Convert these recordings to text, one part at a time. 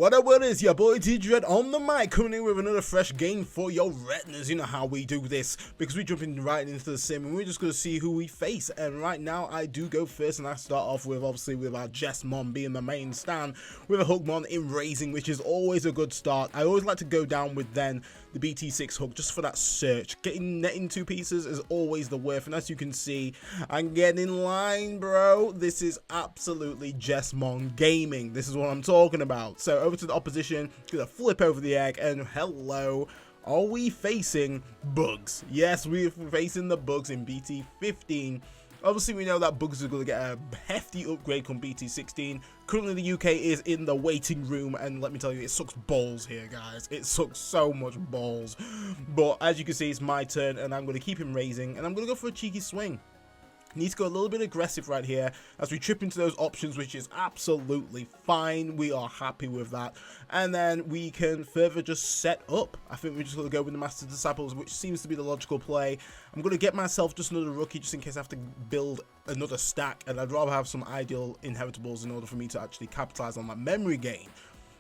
What is your boy T-Dread on the mic, coming in with another fresh game for your retinas. You know how we do this, because we jump in right into the sim and we're just going to see who we face. And right now I do go first, and I start off with obviously with our Jesmon being the main stand, with a Hookmon in raising, which is always a good start. I always like to go down with then the BT6 hook just for that search. Netting two pieces is always the worth, and as you can see, I'm getting in line, bro. This is absolutely Jesmon gaming. This is what I'm talking about. So over to the opposition, gonna flip over the egg, and hello, are we facing bugs? Yes, we're facing the bugs in BT15. Obviously, we know that bugs are going to get a hefty upgrade from BT16. Currently, the UK is in the waiting room, and let me tell you, it sucks balls here, guys. It sucks so much balls. But as you can see, it's my turn, and I'm going to keep him raising, and I'm going to go for a cheeky swing. Need to go a little bit aggressive right here as we trip into those options, which is absolutely fine. We are happy with that. And then we can further just set up. I think we're just going to go with the Master Disciples, which seems to be the logical play. I'm going to get myself just another rookie just in case I have to build another stack. And I'd rather have some ideal inheritables in order for me to actually capitalize on that memory gain.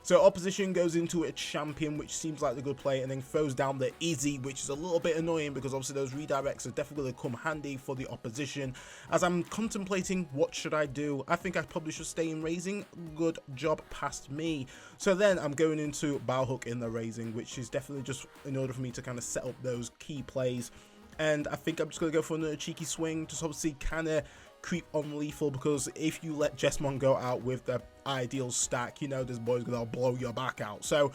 So opposition goes into a champion, which seems like the good play, and then throws down the Izzy, which is a little bit annoying because obviously those redirects are definitely going to come handy for the opposition. As I'm contemplating what should I do, I think I probably should stay in raising. Good job past me. So then I'm going into bow hook in the raising, which is definitely just in order for me to kind of set up those key plays. And I think I'm just going to go for another cheeky swing, just obviously kind of creep on lethal, because if you let Jesmon go out with the ideal stack, you know this boy's gonna blow your back out. So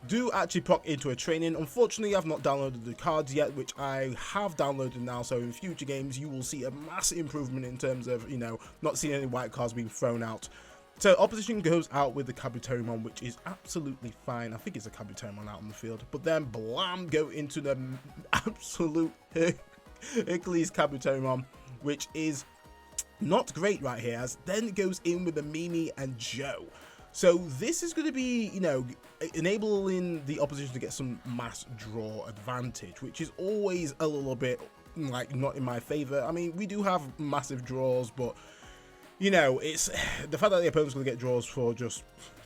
do actually proc into a training. Unfortunately, I've not downloaded the cards yet, which I have downloaded now, so in future games you will see a massive improvement in terms of, you know, not seeing any white cards being thrown out. So opposition goes out with the Kabuterimon, which is absolutely fine. I think it's a Kabuterimon out on the field, but then blam, go into the absolute Herculeskabuterimon, which is not great right here, as then it goes in with the Mimi and Joe. So this is going to be, you know, enabling the opposition to get some mass draw advantage, which is always a little bit like not in my favor. I mean, we do have massive draws, but you know, it's the fact that the opponent's going to get draws for just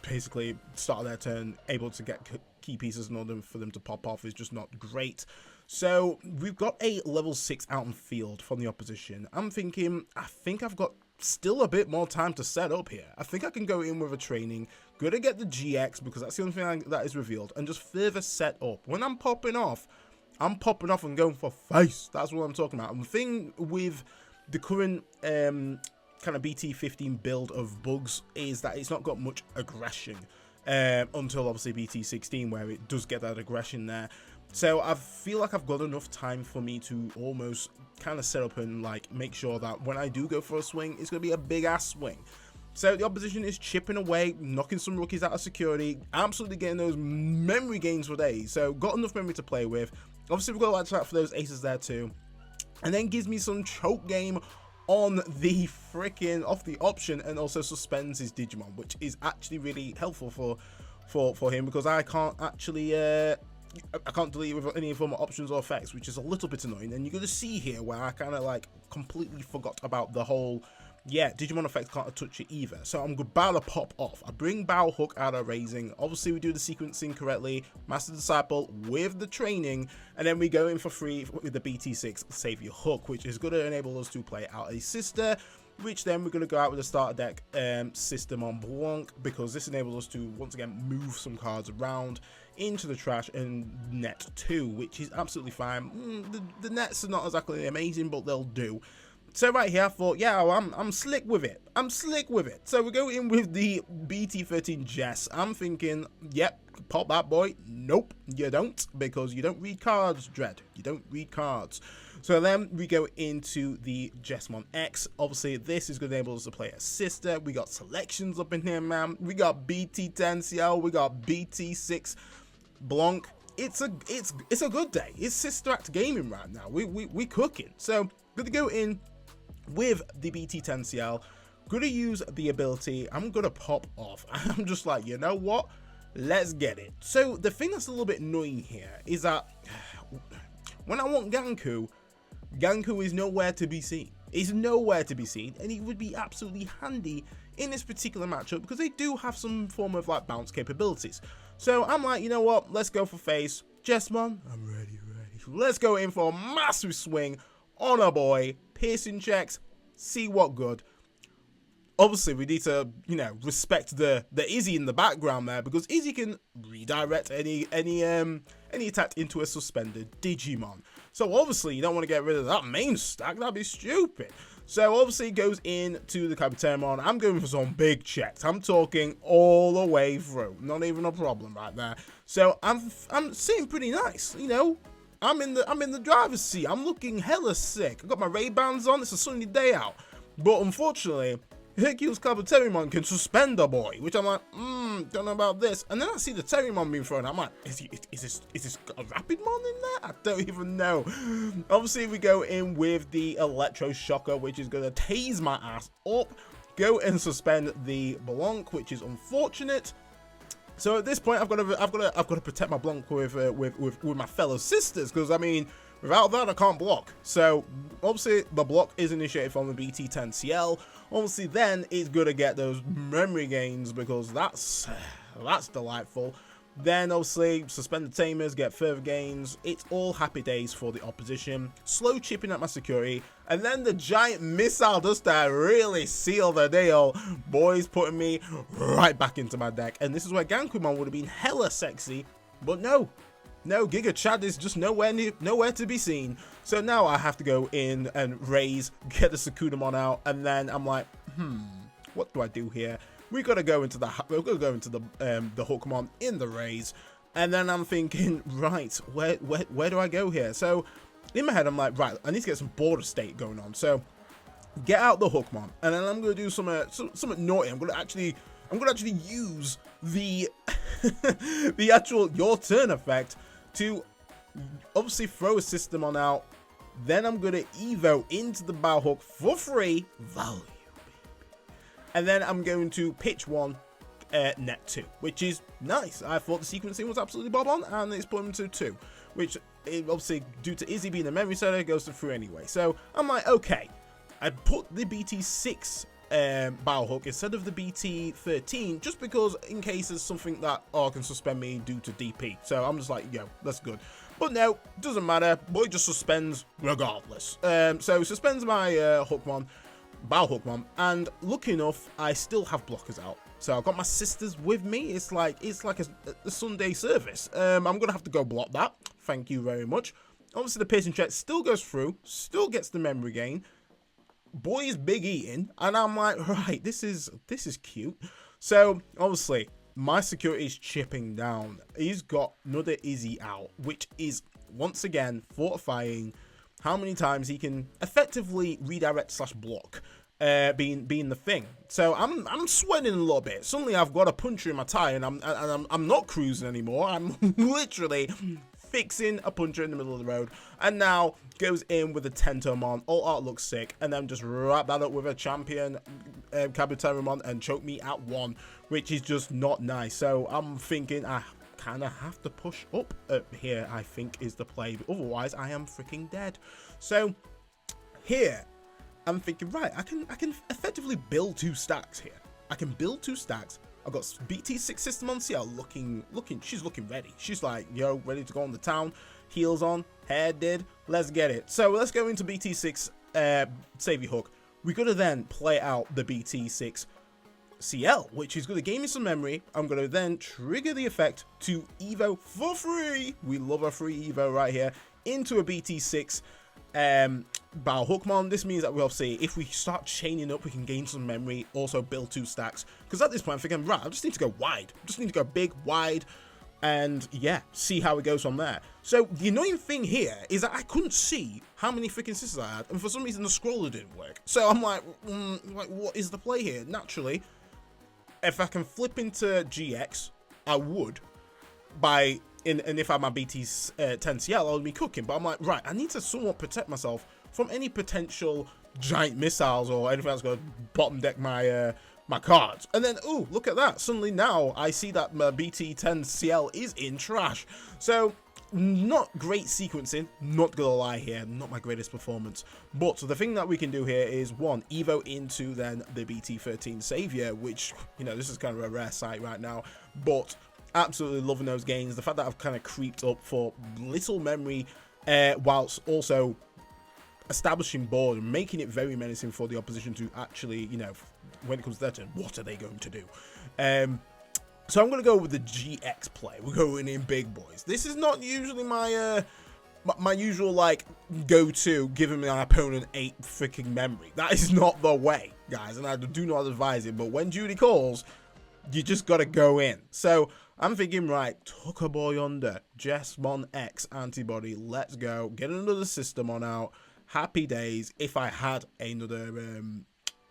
basically start of their turn, able to get key pieces in order for them to pop off, is just not great. So we've got a level 6 out in field from the opposition. I'm thinking, I think I've got still a bit more time to set up here. I think I can go in with a training, gonna get the GX because that's the only thing that is revealed, and just further set up. When I'm popping off and going for face. That's what I'm talking about. And the thing with the current kind of BT15 build of bugs is that it's not got much aggression until obviously BT16, where it does get that aggression there. So I feel like I've got enough time for me to almost kind of set up and like make sure that when I do go for a swing, it's going to be a big ass swing. So the opposition is chipping away, knocking some rookies out of security, absolutely getting those memory gains for days. So got enough memory to play with. Obviously we've got to watch out for those aces there too. And then gives me some choke game on the freaking off the option, and also suspends his Digimon, which is actually really helpful for him, because I can't actually I can't delete with any form of options or effects, which is a little bit annoying. And you're going to see here where I kind of like completely forgot about the whole, yeah, Digimon effects can't touch it either. So I'm about to pop off. I bring bow hook out of raising. Obviously we do the sequencing correctly, Master Disciple with the training, and then we go in for free with the BT6 Savior hook, which is going to enable us to play out a sister, which then we're going to go out with a starter deck system on Blanc, because this enables us to once again move some cards around into the trash and net 2, which is absolutely fine. The nets are not exactly amazing, but they'll do. So right here I thought, yeah, I'm slick with it. I'm slick with it. So we go in with the BT13 Jess. I'm thinking, yep, pop that boy. Nope, you don't, because you don't read cards, Dread. You don't read cards. So then we go into the Jesmon X. Obviously, this is going to enable us to play a sister. We got selections up in here, man. We got BT10 CL. We got BT6 Blanc. It's a good day. It's Sister Act gaming right now. We cooking. So gonna go in with the BT10 CL. Gonna use the ability. I'm gonna pop off. I'm just like, you know what? Let's get it. So the thing that's a little bit annoying here is that when I want Ganku is nowhere to be seen. He's nowhere to be seen, and he would be absolutely handy in this particular matchup because they do have some form of like bounce capabilities. So I'm like, you know what, let's go for face. Jesmon, I'm ready. Let's go in for a massive swing on our boy. Piercing checks, see what good. Obviously, we need to, you know, respect the Izzy in the background there, because Izzy can redirect any attack into a suspended Digimon. So obviously, you don't want to get rid of that main stack. That'd be stupid. So obviously, it goes into the Kabuterimon. I'm going for some big checks. I'm talking all the way through. Not even a problem right there. So I'm sitting pretty nice, you know. I'm in the driver's seat. I'm looking hella sick. I got my Ray-Bans on. It's a sunny day out. But unfortunately, Herculeskabuterimon can suspend a boy, which I'm like, don't know about this. And then I see the Terriermon being thrown. I'm like, is this a Rapidmon in there? I don't even know. Obviously, we go in with the Electro Shocker, which is gonna tase my ass up. Go and suspend the Blanc, which is unfortunate. So at this point, I've got to protect my Blanc with my fellow sisters, because I mean, without that, I can't block. So obviously, the block is initiated from the BT10 CL. Obviously, then it's gonna get those memory gains, because that's delightful. Then obviously, suspend the Tamers, get further gains. It's all happy days for the opposition. Slow chipping at my security, and then the giant missile does that really seal the deal. Boys putting me right back into my deck, and this is where Ganquimon would have been hella sexy, but no, Giga Chad is just nowhere to be seen. So now I have to go in and raise, get the Sakudamon out, and then I'm like, what do I do here? We gotta go into the Hookmon in the raise, and then I'm thinking, right, where do I go here? So in my head, I'm like, right, I need to get some border state going on. So get out the Hookmon, and then I'm gonna do something naughty. I'm gonna actually use the the actual your turn effect to obviously throw a Systemon out. Then I'm gonna Evo into the Bow Hook for free value. And then I'm going to pitch one, net 2, which is nice. I thought the sequencing was absolutely bob on, and it's put him to 2, which obviously, due to Izzy being a memory setter, goes to through anyway. So I'm like, okay, I put the BT6 Bow Hook instead of the BT13, just because in case there's something that can suspend me due to DP. So I'm just like, yo, that's good. But no, doesn't matter. Boy just suspends regardless. So suspends my Hookmon. Bow Hookmon, and lucky enough, I still have blockers out. So I've got my sisters with me. It's like a Sunday service. I'm gonna have to go block that. Thank you very much. Obviously, the piercing check still goes through, still gets the memory gain. Boy is big eating, and I'm like, right, this is cute. So obviously, my security is chipping down. He's got another Izzy out, which is once again fortifying how many times he can effectively redirect / block, being the thing. So I'm sweating a little bit. Suddenly I've got a puncher in my tie, and I'm not cruising anymore. I'm literally fixing a puncher in the middle of the road, and now goes in with a Tentomon. All art looks sick, and then just wrap that up with a champion Kabuterimon and choke me at 1, which is just not nice. So I'm thinking kind of have to push up here, I think is the play, otherwise I am freaking dead. So here I'm thinking, right, I can effectively build 2 stacks here. I can build 2 stacks. I've got BT6 Systemon CL looking, she's looking ready. She's like, yo, ready to go on the town. Heels on, hair did, let's get it. So let's go into BT6 Savior Hook. We gotta then play out the BT6 CL, which is going to gain me some memory. I'm going to then trigger the effect to Evo for free. We love a free Evo right here into a BT6 Bow Hookmon. This means that we'll see if we start chaining up, we can gain some memory, also build 2 stacks. Because at this point, I'm thinking, right, I just need to go wide. I just need to go big, wide, and yeah, see how it goes from there. So the annoying thing here is that I couldn't see how many freaking sisters I had, and for some reason the scroller didn't work. So I'm like, what is the play here? Naturally, if I can flip into GX, I would. And if I had my BT10 CL, I would be cooking. But I'm like, right, I need to somewhat protect myself from any potential giant missiles or anything that's going to bottom deck my my cards. And then, ooh, look at that. Suddenly now I see that my BT10 CL is in trash. So not great sequencing, not gonna lie here, not my greatest performance. But the thing that we can do here is, one, evo into then the BT15 Savior, which, you know, this is kind of a rare sight right now, but absolutely loving those gains. The fact that I've kind of creeped up for little memory, whilst also establishing board and making it very menacing for the opposition to actually, you know, when it comes to their turn, what are they going to do? So I'm going to go with the GX play. We're going in big boys. This is not usually my my usual, like, go-to, giving my opponent 8 freaking memory. That is not the way, guys, and I do not advise it. But when duty calls, you just got to go in. So I'm thinking, right, Tucker Boy under, Jesmon X antibody, let's go. Get another system on out. Happy days. If I had another,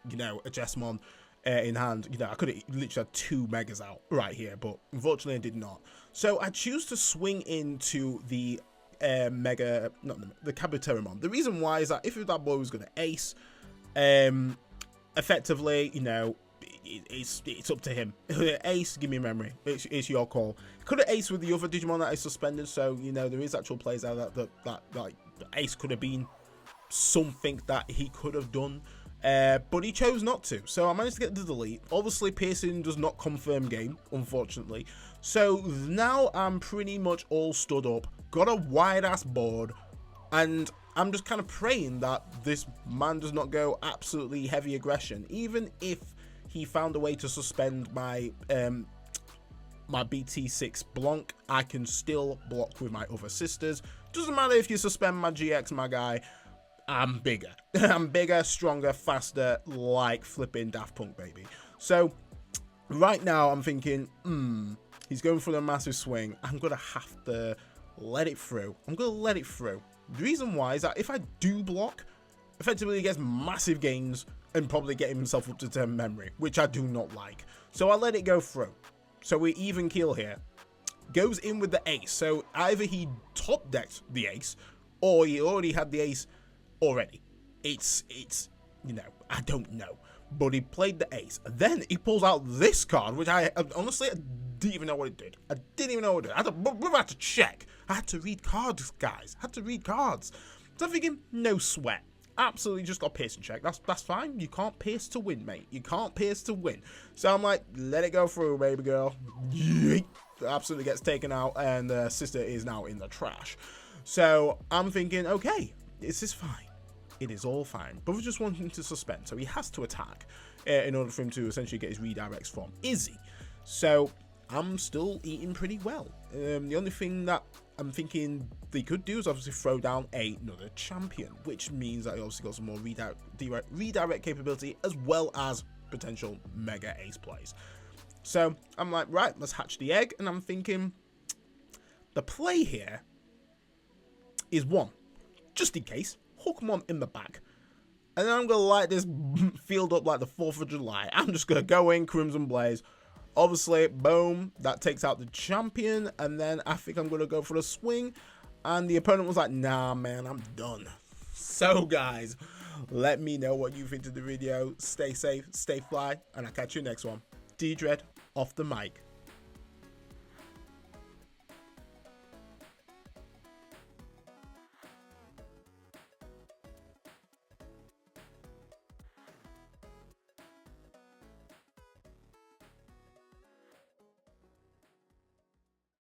you know, a Jesmon in hand, you know, I could have literally had 2 megas out right here, but unfortunately I did not. So I choose to swing into the the Kabuterimon. The reason why is that if that boy was going to ace, effectively, you know, it's up to him. Ace, give me a memory. It's your call. Could have ace with the other Digimon that is suspended, so, you know, there is actual plays out that like ace could have been something that he could have done. But he chose not to, so I managed to get the delete. Obviously, piercing does not confirm game, unfortunately. So now I'm pretty much all stood up, got a wide-ass board, and I'm just kind of praying that this man does not go absolutely heavy aggression. Even if he found a way to suspend my my BT6 Blanc, I can still block with my other sisters. Doesn't matter if you suspend my GX, my guy. I'm bigger. I'm bigger, stronger, faster, like flipping Daft Punk, baby. So right now I'm thinking, he's going for the massive swing. I'm going to have to let it through. I'm going to let it through. The reason why is that if I do block, effectively he gets massive gains and probably get himself up to 10 memory, which I do not like. So I let it go through. So we're even keel here. Goes in with the ace. So either he top decked the ace or he already had the ace already. It's you know, I don't know, but he played the ace. Then he pulls out this card, which I honestly didn't even know what it did. I didn't even know what it did. I had to check. I had to read cards, guys. I had to read cards. So I'm thinking, no sweat. Absolutely just got piercing check. That's fine. You can't pierce to win, mate. You can't pierce to win. So I'm like, let it go through, baby girl. Yeet. Absolutely gets taken out, and sister is now in the trash. So I'm thinking, okay, this is fine. It is all fine. But we just want him to suspend, so he has to attack in order for him to essentially get his redirects from Izzy. So I'm still eating pretty well. The only thing that I'm thinking they could do is obviously throw down another champion, which means that he obviously got some more redirect capability as well as potential mega ace plays. So I'm like, right, let's hatch the egg, and I'm thinking the play here is one, just in case, hook him on in the back, and then I'm gonna light this field up like the 4th of July. I'm just gonna go in Crimson Blaze. Obviously, boom, that takes out the champion, and then I think I'm gonna go for the swing, and the opponent was like, nah, man, I'm done. So, guys, let me know what you think of the video. Stay safe, stay fly, and I'll catch you next one. D-Dread off the mic.